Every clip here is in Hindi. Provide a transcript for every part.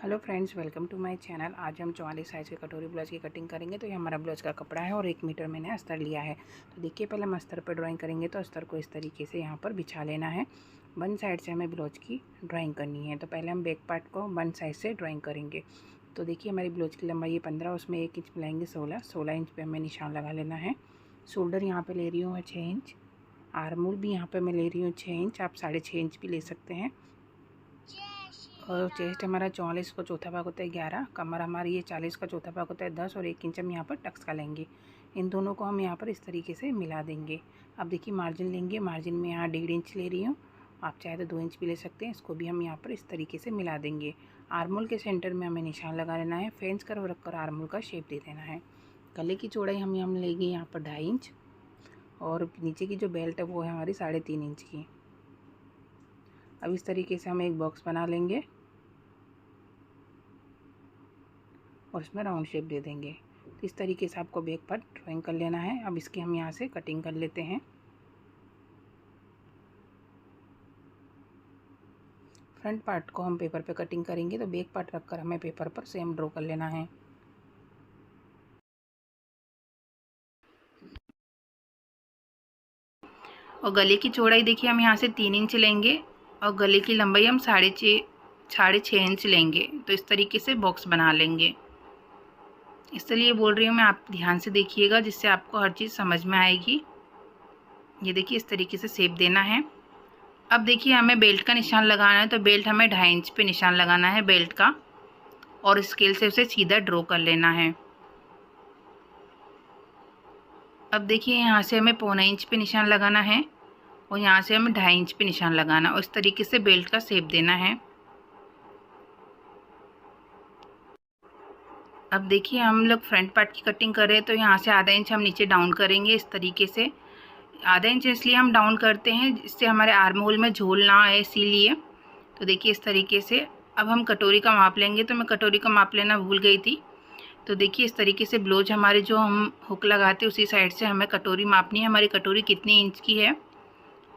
Hello friends, welcome to my channel. आज हम 44 साइज़ के कटोरी ब्लाउज की कटिंग करेंगे। तो ये हमारा ब्लाउज का कपड़ा है और 1 मीटर मैंने अस्तर लिया है। तो देखिए, पहले हम अस्तर पर ड्राइंग करेंगे। तो अस्तर को इस तरीके से यहाँ पर बिछा लेना है। वन साइड से हमें ब्लाउज की ड्राइंग करनी है। तो पहले हम बैक पार्ट को वन साइड से ड्राइंग करेंगे। तो देखिए, हमारी ब्लाउज की लंबाई है 15, उसमें 1 इंच मिलाएंगे 16 इंच पर हमें निशान लगा लेना है। शोल्डर यहाँ पर ले रही हूँ मैं 6 इंच। आर्मोल भी यहाँ पर मैं ले रही हूँ 6 इंच, आप 6.5 इंच भी ले सकते हैं। और चेस्ट हमारा 44 का चौथा भाग होता है 11, कमर हमारी ये 40 का चौथा भाग होता है 10 और 1 इंच हम यहाँ पर टक्स का लेंगे। इन दोनों को हम यहाँ पर इस तरीके से मिला देंगे। अब देखिए, मार्जिन लेंगे। मार्जिन में यहाँ 1.5 इंच ले रही हूँ, आप चाहे तो 2 इंच भी ले सकते हैं। इसको भी हम यहाँ पर इस तरीके से मिला देंगे। आर्मोल के सेंटर में हमें निशान लगा लेना है। फ्रेंच कर्व रखकर आर्मोल का शेप दे देना है। गले की चौड़ाई हम लेंगे यहाँ पर 2.5 इंच और नीचे की जो बेल्ट है वो है हमारी 3.5 इंच की। अब इस तरीके से हम एक बॉक्स बना लेंगे और इसमें राउंड शेप दे देंगे। तो इस तरीके से आपको बैक पार्ट ड्राइंग कर लेना है। अब इसकी हम यहाँ से कटिंग कर लेते हैं। फ्रंट पार्ट को हम पेपर पे कटिंग करेंगे, तो बैक पार्ट रखकर हमें पेपर पर सेम ड्रॉ कर लेना है। और गले की चौड़ाई देखिए, हम यहाँ से 3 इंच लेंगे और गले की लंबाई हम 6.5 इंच लेंगे। तो इस तरीके से बॉक्स बना लेंगे। इसलिए बोल रही हूँ मैं, आप ध्यान से देखिएगा जिससे आपको हर चीज़ समझ में आएगी। ये देखिए, इस तरीके से शेप देना है। अब देखिए, हमें बेल्ट का निशान लगाना है। तो बेल्ट हमें 2.5 इंच पे निशान लगाना है बेल्ट का, और स्केल से उसे सीधा ड्रॉ कर लेना है। अब देखिए, यहाँ से हमें 1.25 इंच पे निशान लगाना है और यहाँ से हमें 2.5 इंच पे निशान लगाना है और इस तरीके से बेल्ट का शेप देना है। अब देखिए, हम लोग फ्रंट पार्ट की कटिंग कर रहे हैं। तो यहाँ से आधा इंच हम नीचे डाउन करेंगे इस तरीके से। आधा इंच इसलिए हम डाउन करते हैं जिससे हमारे आर्म होल में झोल ना आए, इसीलिए। तो देखिए, इस तरीके से। अब हम कटोरी का माप लेंगे। तो मैं कटोरी का माप लेना भूल गई थी। तो देखिए, इस तरीके से ब्लाउज हमारे जो हम हुक लगाते हैं उसी साइड से हमें कटोरी मापनी है। हमारी कटोरी कितनी इंच की है?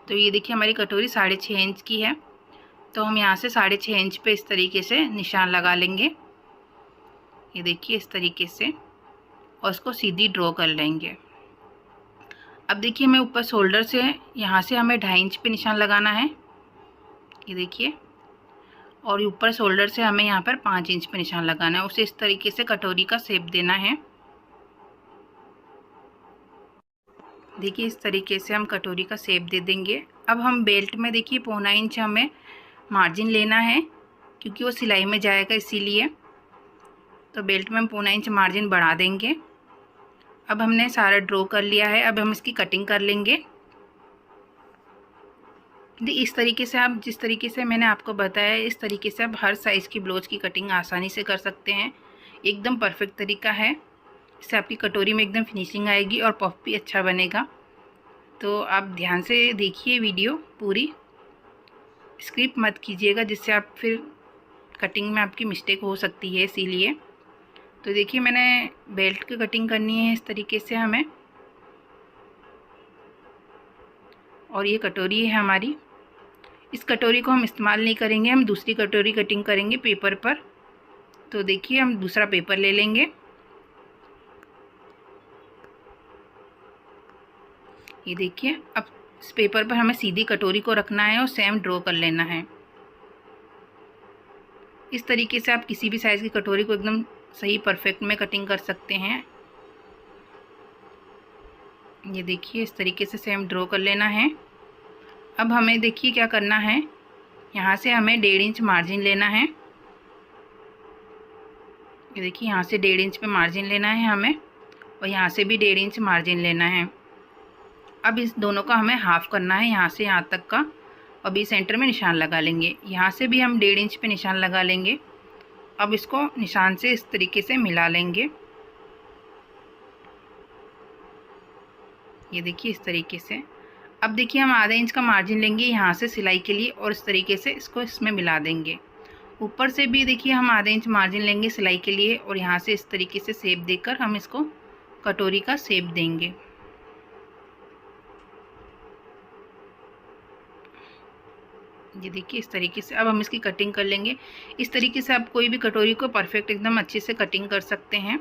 तो ये देखिए, हमारी कटोरी 6.5 इंच की है। तो हम यहाँ से 6.5 इंच पे इस तरीके से निशान लगा लेंगे। ये देखिए, इस तरीके से, और इसको सीधी ड्रॉ कर लेंगे। अब देखिए, हमें ऊपर शोल्डर से यहाँ से हमें 2.5 इंच पे निशान लगाना है। ये देखिए, और ऊपर शोल्डर से हमें यहाँ पर 5 इंच पे निशान लगाना है। उसे इस तरीके से कटोरी का शेप देना है। देखिए, इस तरीके से हम कटोरी का शेप दे देंगे। अब हम बेल्ट में देखिए 1.25 इंच हमें मार्जिन लेना है, क्योंकि वो सिलाई में जाएगा, इसीलिए। तो बेल्ट में हम 1.25 इंच मार्जिन बढ़ा देंगे। अब हमने सारा ड्रॉ कर लिया है। अब हम इसकी कटिंग कर लेंगे। इस तरीके से आप, जिस तरीके से मैंने आपको बताया, इस तरीके से आप हर साइज़ की ब्लाउज की कटिंग आसानी से कर सकते हैं। एकदम परफेक्ट तरीका है। इससे आपकी कटोरी में एकदम फिनिशिंग आएगी और पफ भी अच्छा बनेगा। तो आप ध्यान से देखिए वीडियो पूरी, स्किप मत कीजिएगा, जिससे आप फिर कटिंग में आपकी मिस्टेक हो सकती है, इसीलिए। तो देखिए, मैंने बेल्ट की कटिंग करनी है इस तरीके से हमें। और ये कटोरी है हमारी। इस कटोरी को हम इस्तेमाल नहीं करेंगे, हम दूसरी कटोरी कटिंग करेंगे पेपर पर। तो देखिए, हम दूसरा पेपर ले लेंगे। ये देखिए, अब इस पेपर पर हमें सीधी कटोरी को रखना है और सेम ड्रॉ कर लेना है। इस तरीके से आप किसी भी साइज़ की कटोरी को एकदम सही परफेक्ट में कटिंग कर सकते हैं। ये देखिए, इस तरीके से सेम ड्रॉ कर लेना है। अब हमें देखिए क्या करना है, यहाँ से हमें 1.5 इंच मार्जिन लेना है। ये देखिए, यहाँ से 1.5 इंच पे मार्जिन लेना है हमें, और यहाँ से भी 1.5 इंच मार्जिन लेना है। अब इस दोनों का हमें हाफ़ करना है, यहाँ से यहाँ तक का। अब ये सेंटर में निशान लगा लेंगे। यहाँ से भी हम 1.5 इंच पे निशान लगा लेंगे। अब इसको निशान से इस तरीके से मिला लेंगे। ये देखिए, इस तरीके से। अब देखिए, हम आधा इंच का मार्जिन लेंगे यहाँ से सिलाई के लिए, और इस तरीके से इसको इसमें मिला देंगे। ऊपर से भी देखिए, हम आधा इंच मार्जिन लेंगे सिलाई के लिए, और यहाँ से इस तरीके से शेप देकर हम इसको कटोरी का शेप देंगे। ये देखिए इस तरीके से अब हम इसकी कटिंग कर लेंगे। इस तरीके से आप कोई भी कटोरी को परफेक्ट एकदम अच्छे से कटिंग कर सकते हैं।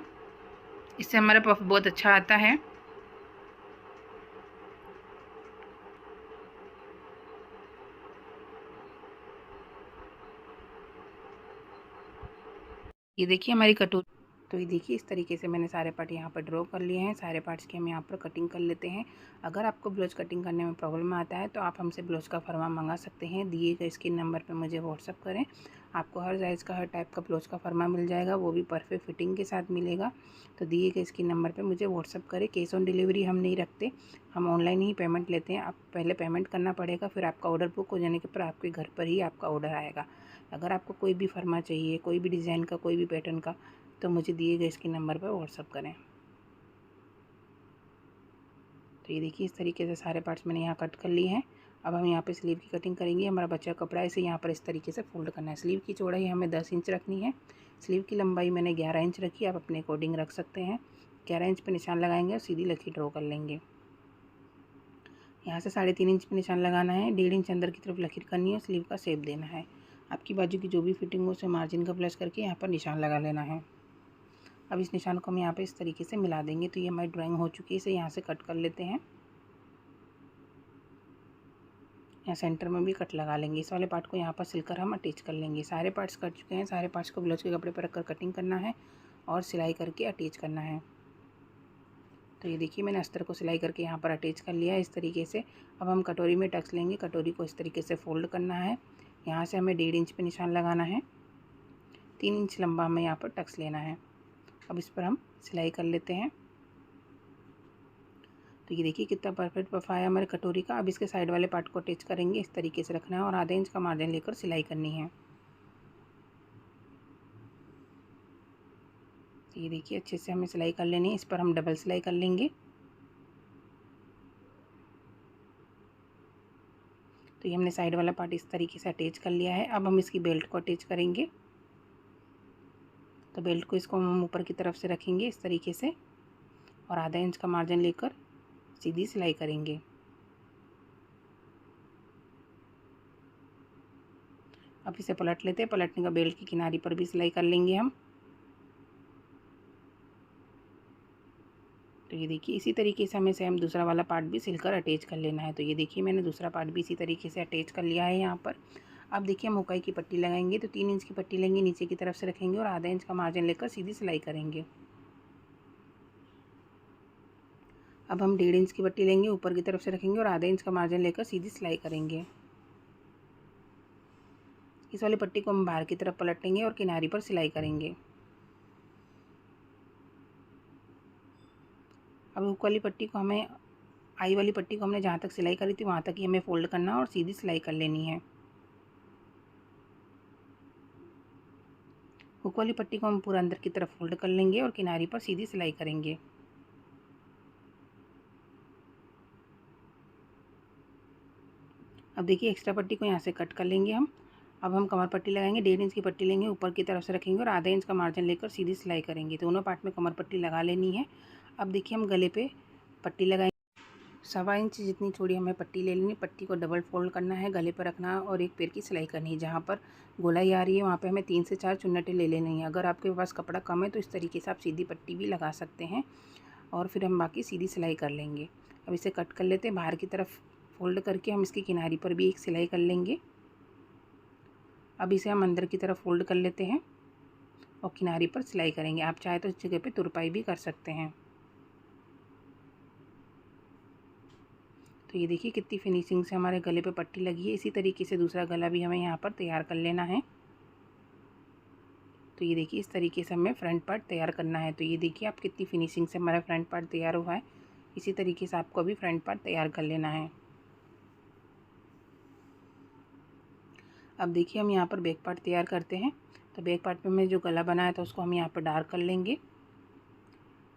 इससे हमारा पफ बहुत अच्छा आता है। ये देखिए हमारी कटोरी, तो ये देखिए इस तरीके से मैंने सारे पार्ट यहाँ पर ड्रॉ कर लिए हैं। सारे पार्ट्स की हम यहाँ पर कटिंग कर लेते हैं। अगर आपको ब्लाउज कटिंग करने में प्रॉब्लम आता है तो आप हमसे ब्लाउज का फरमा मंगा सकते हैं। दिए गए स्क्रीन नंबर पे मुझे व्हाट्सअप करें। आपको हर साइज़ का हर टाइप का ब्लाउज का फरमा मिल जाएगा, वो भी परफेक्ट फिटिंग के साथ मिलेगा। तो दिए गए स्क्रीन नंबर पर मुझे व्हाट्सअप करें। कैश ऑन डिलीवरी हम नहीं रखते, हम ऑनलाइन ही पेमेंट लेते हैं। आप पहले पेमेंट करना पड़ेगा, फिर आपका ऑर्डर बुक हो जाने के पर आपके घर पर ही आपका ऑर्डर आएगा। अगर आपको कोई भी फरमा चाहिए, कोई भी डिज़ाइन का, कोई भी पैटर्न का, तो मुझे दिए गए इसके नंबर पर व्हाट्सअप करें। तो ये देखिए इस तरीके से सारे पार्ट्स मैंने यहाँ कट कर लिए हैं। अब हम यहाँ पे स्लीव की कटिंग करेंगे। हमारा बचा कपड़ा है, इसे यहाँ पर इस तरीके से फोल्ड करना है। स्लीव की चौड़ाई हमें 10 इंच रखनी है। स्लीव की लंबाई मैंने 11 इंच रखी, आप अपने अकॉर्डिंग रख सकते हैं। 11 इंच पर निशान लगाएंगे और सीधी लकीर ड्रॉ कर लेंगे। यहाँ से 3.5 इंच पर निशान लगाना है। 1.5 इंच अंदर की तरफ लकीर करनी है और स्लीव का शेप देना है। आपकी बाजू की जो भी फिटिंग हो उसे मार्जिन का प्लस करके यहाँ पर निशान लगा लेना है। अब इस निशान को हम यहाँ पे इस तरीके से मिला देंगे। तो ये हमारी ड्राइंग हो चुकी है, इसे यहाँ से कट कर लेते हैं। यहाँ सेंटर में भी कट लगा लेंगे। इस वाले पार्ट को यहाँ पर सिलकर हम अटैच कर लेंगे। सारे पार्ट्स कट चुके हैं। सारे पार्ट्स को ब्लाउज के कपड़े पर रखकर कटिंग करना है और सिलाई करके अटैच करना है। तो ये देखिए मैंने अस्तर को सिलाई करके यहाँ पर अटैच कर लिया है इस तरीके से। अब हम कटोरी में टक्स लेंगे। कटोरी को इस तरीके से फोल्ड करना है। यहाँ से हमें 1.5 इंच पे निशान लगाना है। 3 इंच लंबा हमें यहाँ पर टक्स लेना है। अब इस पर हम सिलाई कर लेते हैं। तो ये देखिए कितना परफेक्ट पफ आया हमारे कटोरी का। अब इसके साइड वाले पार्ट को अटैच करेंगे, इस तरीके से रखना है और आधे इंच का मार्जिन लेकर सिलाई करनी है। तो ये देखिए अच्छे से हमें सिलाई कर लेनी है। इस पर हम डबल सिलाई कर लेंगे। तो ये हमने साइड वाला पार्ट इस तरीके से अटैच कर लिया है। अब हम इसकी बेल्ट को अटैच करेंगे। तो बेल्ट को इसको हम ऊपर की तरफ से रखेंगे इस तरीके से और आधा इंच का मार्जिन लेकर सीधी सिलाई करेंगे। अब इसे पलट लेते हैं। पलटने का बेल्ट की किनारी पर भी सिलाई कर लेंगे हम। तो ये देखिए इसी तरीके से हमें सेम दूसरा वाला पार्ट भी सिलकर अटैच कर लेना है। तो ये देखिए मैंने दूसरा पार्ट भी इसी तरीके से अटैच कर लिया है यहाँ पर। अब देखिए हम हुकाई की पट्टी लगाएंगे। तो 3 इंच की पट्टी लेंगे, नीचे की तरफ से रखेंगे और आधा इंच का मार्जिन लेकर सीधी सिलाई करेंगे। अब हम 1.5 इंच की पट्टी लेंगे, ऊपर की तरफ से रखेंगे और आधा इंच का मार्जिन लेकर सीधी सिलाई करेंगे। इस वाली पट्टी को हम बाहर की तरफ पलटेंगे और किनारी पर सिलाई करेंगे। अब हुक वाली पट्टी को हमें, आई वाली पट्टी को हमने जहाँ तक सिलाई करी थी वहाँ तक ही हमें फोल्ड करना और सीधी सिलाई कर लेनी है। हुक वाली पट्टी को हम पूरा अंदर की तरफ फोल्ड कर लेंगे और किनारी पर सीधी सिलाई करेंगे। अब देखिए एक्स्ट्रा पट्टी को यहाँ से कट कर लेंगे हम। अब हम कमर पट्टी लगाएंगे। 1.5 इंच की पट्टी लेंगे, ऊपर की तरफ से रखेंगे और आधा इंच का मार्जिन लेकर सीधी सिलाई करेंगे। दोनों पार्ट में कमर पट्टी लगा लेनी है। अब देखिए हम गले पे पट्टी लगाएंगे। 1.25 इंच जितनी चौड़ी हमें पट्टी ले लेनी है। पट्टी को डबल फोल्ड करना है, गले पर रखना है और एक पैर की सिलाई करनी है। जहाँ पर गोलाई आ रही है वहाँ पे हमें 3 से 4 चुन्नटें ले लेनी है। अगर आपके पास कपड़ा कम है तो इस तरीके से आप सीधी पट्टी भी लगा सकते हैं और फिर हम बाकी सीधी सिलाई कर लेंगे। अब इसे कट कर लेते हैं। बाहर की तरफ फोल्ड करके हम इसकी किनारी पर भी एक सिलाई कर लेंगे। अब इसे हम अंदर की तरफ फोल्ड कर लेते हैं और किनारी पर सिलाई करेंगे। आप चाहे तो इस जगह पे तुरपाई भी कर सकते हैं। तो ये देखिए कितनी फिनिशिंग से हमारे गले पे पट्टी लगी है। इसी तरीके से दूसरा गला भी हमें यहाँ पर तैयार कर लेना है। तो ये देखिए इस तरीके से हमें फ्रंट पार्ट तैयार करना है। तो ये देखिए आप कितनी फिनिशिंग से हमारा फ्रंट पार्ट तैयार हुआ है। इसी तरीके से आपको अभी फ्रंट पार्ट तैयार कर लेना है। अब देखिए हम यहाँ पर बैक पार्ट तैयार करते हैं। तो बैक पार्ट पे मैं जो गला बनाया था उसको हम यहाँ पर डार्क कर लेंगे।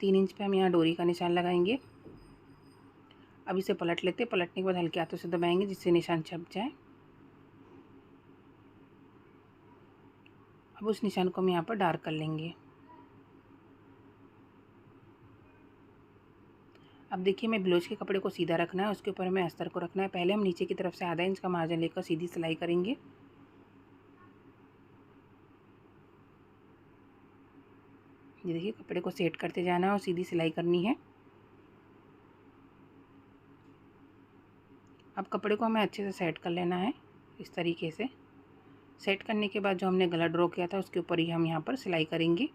3 इंच पे हम यहाँ डोरी का निशान लगाएंगे। अब इसे पलट लेते हैं। पलटने के बाद हल्के हाथों से दबाएंगे जिससे निशान छप जाए। अब उस निशान को हम यहाँ पर डार्क कर लेंगे। अब देखिए मैं ब्लाउज के कपड़े को सीधा रखना है, उसके ऊपर हमें अस्तर को रखना है। पहले हम नीचे की तरफ से आधा इंच का मार्जिन लेकर सीधी सिलाई करेंगे। ये देखिए कपड़े को सेट करते जाना है और सीधी सिलाई करनी है। अब कपड़े को हमें अच्छे से सेट कर लेना है इस तरीके से। सेट करने के बाद जो हमने गला ड्रॉ किया था उसके ऊपर ही हम यहाँ पर सिलाई करेंगे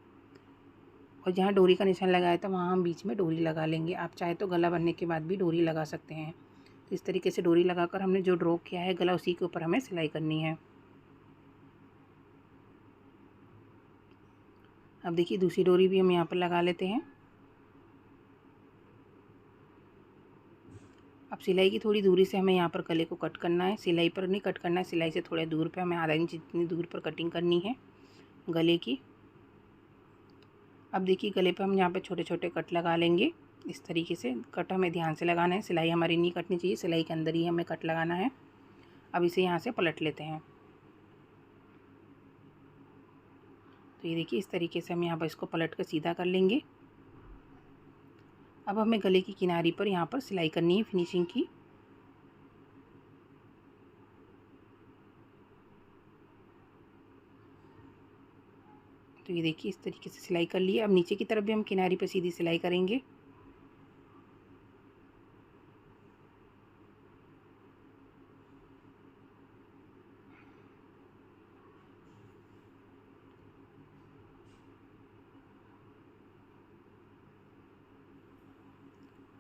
और जहाँ डोरी का निशान लगाया था वहाँ हम बीच में डोरी लगा लेंगे। आप चाहे तो गला बनने के बाद भी डोरी लगा सकते हैं। तो इस तरीके से डोरी लगाकर हमने जो ड्रॉ किया है गला, उसी के ऊपर हमें सिलाई करनी है। अब देखिए दूसरी डोरी भी हम यहाँ पर लगा लेते हैं। अब सिलाई की थोड़ी दूरी से हमें यहाँ पर गले को कट करना है। सिलाई पर नहीं कट करना है, सिलाई से थोड़े दूर पे हमें आधा इंच जितनी दूर पर कटिंग करनी है गले की। अब देखिए गले पे हम यहाँ पे छोटे छोटे कट लगा लेंगे इस तरीके से। कट हमें ध्यान से लगाना है, सिलाई हमारी नहीं कटनी चाहिए, सिलाई के अंदर ही हमें कट लगाना है। अब इसे यहाँ से पलट लेते हैं। तो ये देखिए इस तरीके से हम यहाँ पर इसको पलट कर सीधा कर लेंगे। अब हमें गले की किनारी पर यहाँ पर सिलाई करनी है फिनिशिंग की। तो ये देखिए इस तरीके से सिलाई कर ली है। अब नीचे की तरफ भी हम किनारी पर सीधी सिलाई करेंगे।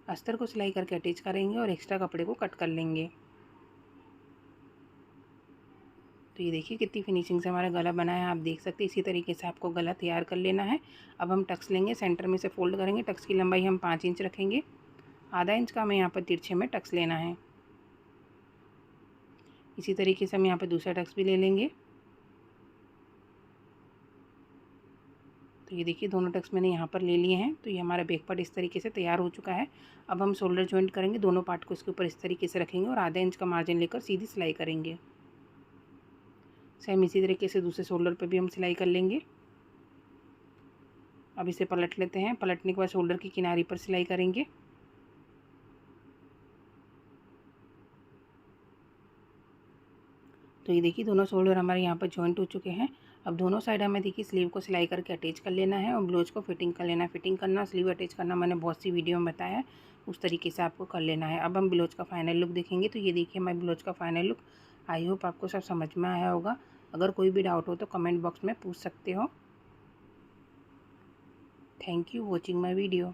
अस्तर को सिलाई करके अटैच करेंगे और एक्स्ट्रा कपड़े को कट कर लेंगे। तो ये देखिए कितनी फिनिशिंग से हमारा गला बना है, आप देख सकते हैं। इसी तरीके से आपको गला तैयार कर लेना है। अब हम टक्स लेंगे, सेंटर में से फोल्ड करेंगे। टक्स की लंबाई हम 5 इंच रखेंगे। आधा इंच का हमें यहाँ पर तिरछे में टक्स लेना है। इसी तरीके से हम यहाँ पर दूसरा टक्स भी ले लेंगे। तो ये देखिए दोनों टक्स मैंने यहाँ पर ले लिए हैं। तो ये हमारा बैक पार्ट इस तरीके से तैयार हो चुका है। अब हम शोल्डर जॉइंट करेंगे, दोनों पार्ट को इसके ऊपर इस तरीके से रखेंगे और आधा इंच का मार्जिन लेकर सीधी सिलाई करेंगे। सेम इसी तरीके से दूसरे शोल्डर पे भी हम सिलाई कर लेंगे। अब इसे पलट लेते हैं। पलटने के बाद शोल्डर की किनारी पर सिलाई करेंगे। तो ये देखिए दोनों शोल्डर हमारे यहाँ पर जॉइंट हो चुके हैं। अब दोनों साइड हमें देखिए स्लीव को सिलाई करके अटैच कर लेना है और ब्लाउज को फिटिंग कर लेना है। फिटिंग करना, स्लीव अटैच करना मैंने बहुत सी वीडियो में बताया है, उस तरीके से आपको कर लेना है। अब हम ब्लाउज का फाइनल लुक देखेंगे। तो ये देखिए हमारे ब्लाउज का फाइनल लुक। आई होप आपको सब समझ में आया होगा। अगर कोई भी डाउट हो तो कमेंट बॉक्स में पूछ सकते हो। Thank you watching my video.